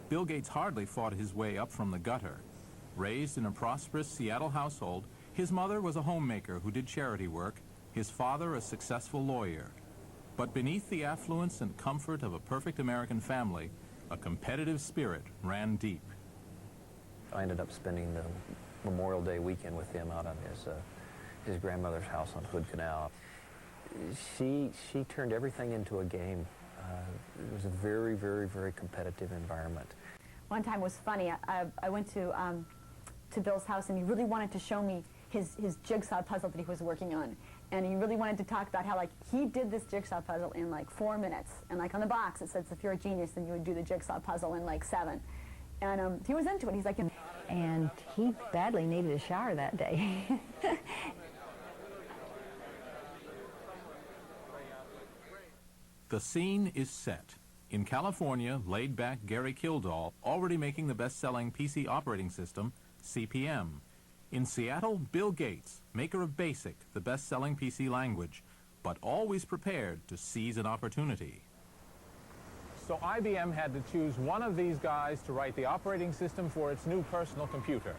Bill Gates hardly fought his way up from the gutter. Raised in a prosperous Seattle household, his mother was a homemaker who did charity work, his father a successful lawyer. But beneath the affluence and comfort of a perfect American family, a competitive spirit ran deep. I ended up spending the Memorial Day weekend with him out on his grandmother's house on Hood Canal. She turned everything into a game. It was a very, very, very competitive environment. One time was funny. I went to Bill's house, and he really wanted to show me his jigsaw puzzle that he was working on. And he really wanted to talk about how, like, he did this jigsaw puzzle in, like, 4 minutes. And, like, on the box, it says, if you're a genius, then you would do the jigsaw puzzle in, like, 7. And he was into it. He's like... And he badly needed a shower that day. The scene is set. In California, laid-back Gary Kildall, already making the best-selling PC operating system, CP/M. In Seattle, Bill Gates, maker of BASIC, the best-selling PC language, but always prepared to seize an opportunity. So IBM had to choose one of these guys to write the operating system for its new personal computer.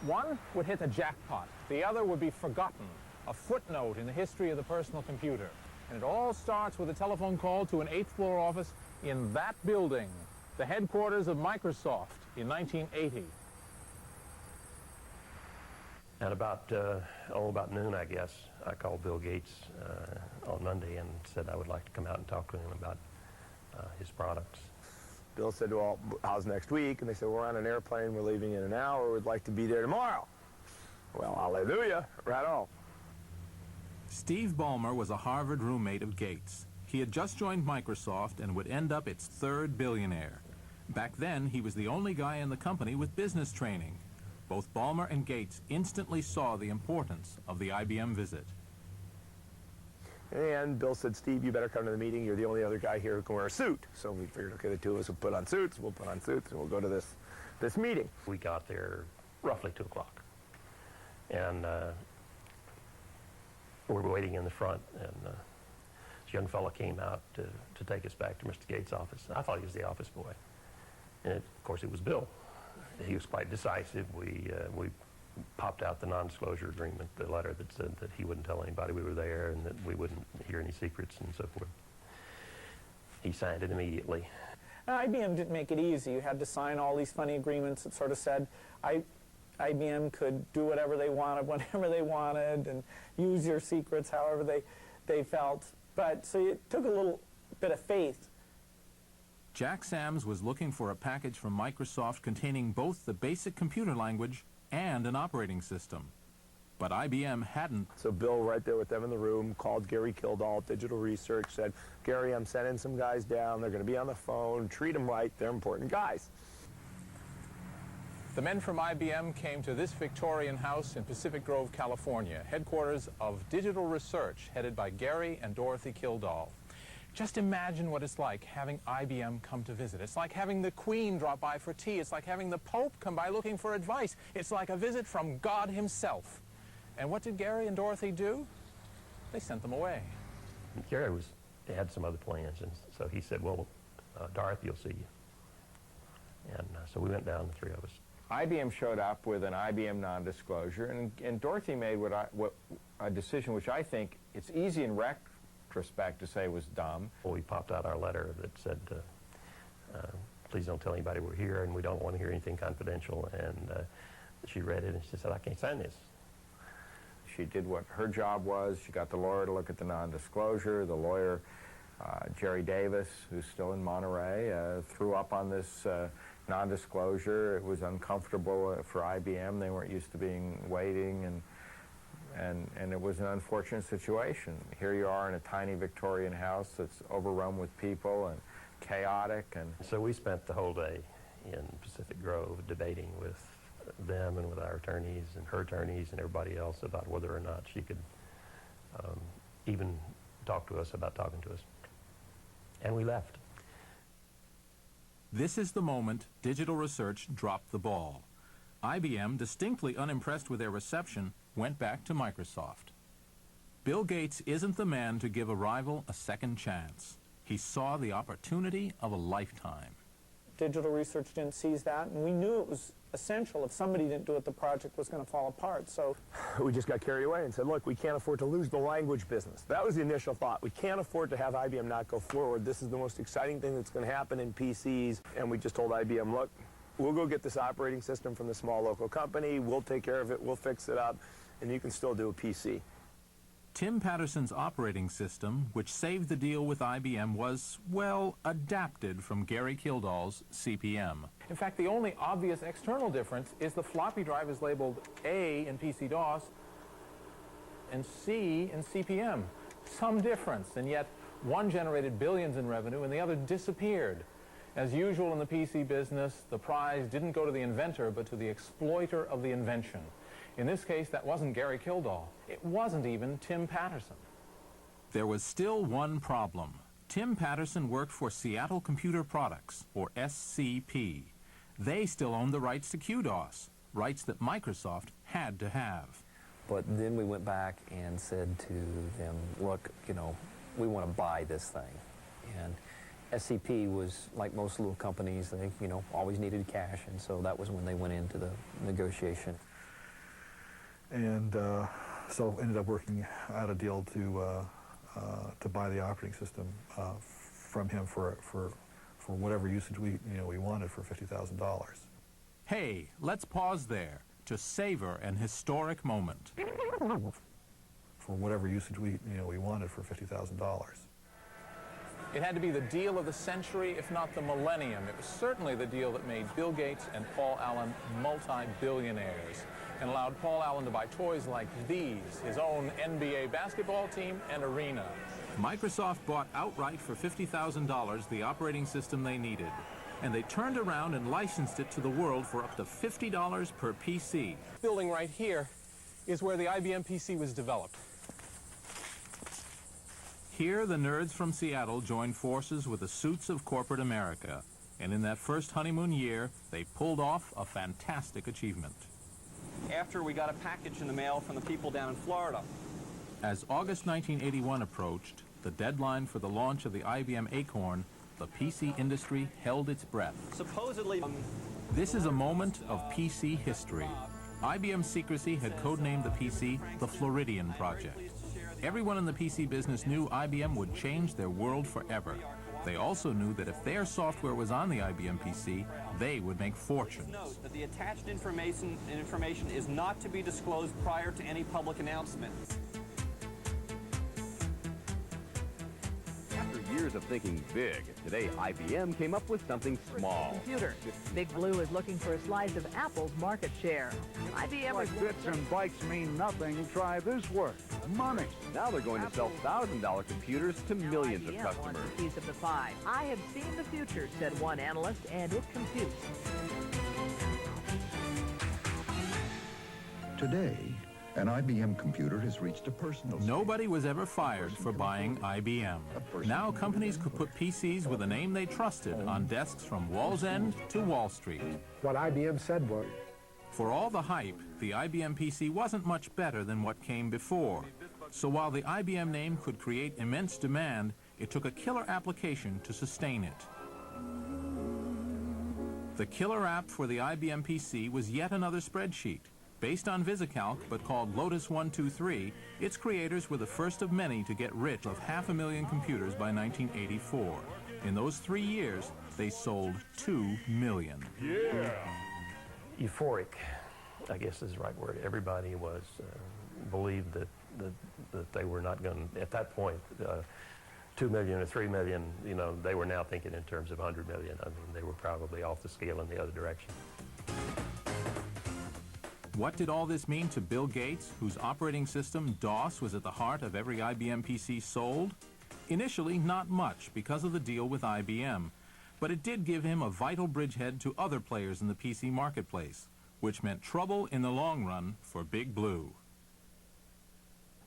One would hit the jackpot. The other would be forgotten, a footnote in the history of the personal computer. And it all starts with a telephone call to an 8th-floor office in that building, the headquarters of Microsoft, in 1980. At about noon, I guess, I called Bill Gates on Monday and said I would like to come out and talk to him about his products. Bill said, well, how's next week? And they said, we're on an airplane, we're leaving in an hour, we'd like to be there tomorrow. Well, hallelujah, right on. Steve Ballmer was a Harvard roommate of Gates. He had just joined Microsoft and would end up its 3rd billionaire. Back then, he was the only guy in the company with business training. Both Ballmer and Gates instantly saw the importance of the IBM visit. And Bill said, Steve, you better come to the meeting. You're the only other guy here who can wear a suit. So we figured, okay, the two of us will put on suits, we'll put on suits, and we'll go to this meeting. We got there roughly 2 o'clock. And we were waiting in the front, and this young fellow came out to take us back to Mr. Gates' office. I thought he was the office boy. And of course, it was Bill. He was quite decisive. We popped out the non-disclosure agreement, the letter that said that he wouldn't tell anybody we were there and that we wouldn't hear any secrets and so forth. He signed it immediately. IBM didn't make it easy. You had to sign all these funny agreements that sort of said IBM could do whatever they wanted, whenever they wanted, and use your secrets however they felt. But so it took a little bit of faith. Jack Sams was looking for a package from Microsoft containing both the BASIC computer language and an operating system. But IBM hadn't. So Bill, right there with them in the room, called Gary Kildall, Digital Research, said, Gary, I'm sending some guys down. They're going to be on the phone. Treat them right. They're important guys. The men from IBM came to this Victorian house in Pacific Grove, California, headquarters of Digital Research, headed by Gary and Dorothy Kildall. Just imagine what it's like having IBM come to visit. It's like having the Queen drop by for tea. It's like having the Pope come by looking for advice. It's like a visit from God himself. And what did Gary and Dorothy do? They sent them away. Gary had some other plans, and so he said, well, Dorothy will see you. And so we went down, the 3 of us. IBM showed up with an IBM non-disclosure, and Dorothy made a decision which I think it's easy in retrospect to say was dumb. Well, we popped out our letter that said, please don't tell anybody we're here, and we don't want to hear anything confidential. And she read it, and she said, I can't sign this. She did what her job was. She got the lawyer to look at the non-disclosure. The lawyer, Jerry Davis, who's still in Monterey, threw up on this non-disclosure. It was uncomfortable for IBM. They weren't used to waiting, and it was an unfortunate situation. Here you are in a tiny Victorian house that's overrun with people and chaotic. And so we spent the whole day in Pacific Grove debating with them and with our attorneys and her attorneys and everybody else about whether or not she could even talk to us about talking to us. And we left. This is the moment Digital Research dropped the ball. IBM, distinctly unimpressed with their reception, went back to Microsoft. Bill Gates isn't the man to give a rival a second chance. He saw the opportunity of a lifetime. Digital Research didn't seize that, and we knew it was essential. If somebody didn't do it, the project was going to fall apart. So we just got carried away and said, look, we can't afford to lose the language business. That was the initial thought. We can't afford to have IBM not go forward. This is the most exciting thing that's going to happen in PCs. And we just told IBM, look, we'll go get this operating system from the small local company. We'll take care of it. We'll fix it up. And you can still do a PC. Tim Patterson's operating system, which saved the deal with IBM, was, well, adapted from Gary Kildall's CP/M. In fact, the only obvious external difference is the floppy drive is labeled A in PC-DOS and C in CP/M. Some difference, and yet one generated billions in revenue and the other disappeared. As usual in the PC business, the prize didn't go to the inventor, but to the exploiter of the invention. In this case, that wasn't Gary Kildall. It wasn't even Tim Patterson. There was still one problem. Tim Patterson worked for Seattle Computer Products, or SCP. They still owned the rights to QDOS, rights that Microsoft had to have. But then we went back and said to them, look, you know, we want to buy this thing. And SCP was, like most little companies, they, you know, always needed cash, and so that was when they went into the negotiation. And so ended up working out a deal to buy the operating system from him for whatever usage we wanted for $50,000. Hey, let's pause there to savor an historic moment. For whatever usage we wanted for $50,000. It had to be the deal of the century, if not the millennium. It was certainly the deal that made Bill Gates and Paul Allen multi-billionaires and allowed Paul Allen to buy toys like these, his own NBA basketball team and arena. Microsoft bought outright for $50,000 the operating system they needed, and they turned around and licensed it to the world for up to $50 per PC. This building right here is where the IBM PC was developed. Here, the nerds from Seattle joined forces with the suits of corporate America, and in that first honeymoon year, they pulled off a fantastic achievement. After we got a package in the mail from the people down in Florida. As August 1981 approached, the deadline for the launch of the IBM Acorn, the PC industry held its breath. Supposedly, this is a moment of PC history. IBM secrecy had codenamed the PC the Floridian Project. Everyone in the PC business knew IBM would change their world forever. They also knew that if their software was on the IBM PC, they would make fortunes. Note that the attached information is not to be disclosed prior to any public announcement. After years of thinking big, today IBM came up with something small. Computer. Big Blue is looking for a slice of Apple's market share. IBM like bits and bytes mean nothing. Try this work. Money. Now they're going to sell $1,000 computers to millions of IBM customers. wants a piece of the pie. I have seen the future, said one analyst, and it computes. Today, an IBM computer has reached a personal stage. Nobody was ever fired for buying IBM. Now companies could put PCs with a name they trusted on desks from Wall's End to Wall Street. What IBM said was. For all the hype, the IBM PC wasn't much better than what came before. So while the IBM name could create immense demand, it took a killer application to sustain it. The killer app for the IBM PC was yet another spreadsheet. Based on VisiCalc, but called Lotus 123, its creators were the first of many to get rich of 500,000 computers by 1984. In those 3 years, they sold 2 million. Yeah! Euphoric, I guess is the right word. Everybody was believed that they were not going to, at that point, 2 million or 3 million, you know, they were now thinking in terms of 100 million. I mean, they were probably off the scale in the other direction. What did all this mean to Bill Gates, whose operating system, DOS, was at the heart of every IBM PC sold? Initially, not much because of the deal with IBM, but it did give him a vital bridgehead to other players in the PC marketplace, which meant trouble in the long run for Big Blue.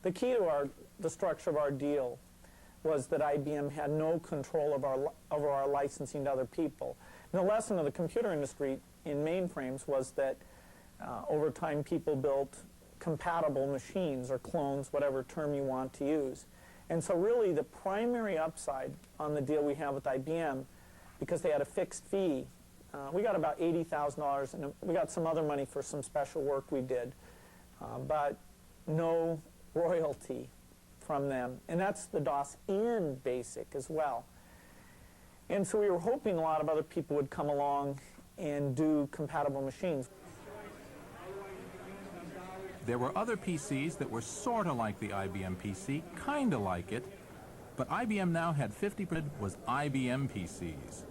The key to the structure of our deal was that IBM had no control over our licensing to other people. And the lesson of the computer industry in mainframes was that over time people built compatible machines or clones, whatever term you want to use. And so really the primary upside on the deal we have with IBM, because they had a fixed fee We got about $80,000, and we got some other money for some special work we did, but no royalty from them. And that's the DOS-in BASIC as well. And so we were hoping a lot of other people would come along and do compatible machines. There were other PCs that were sort of like the IBM PC, kind of like it, but IBM now had 50% was IBM PCs.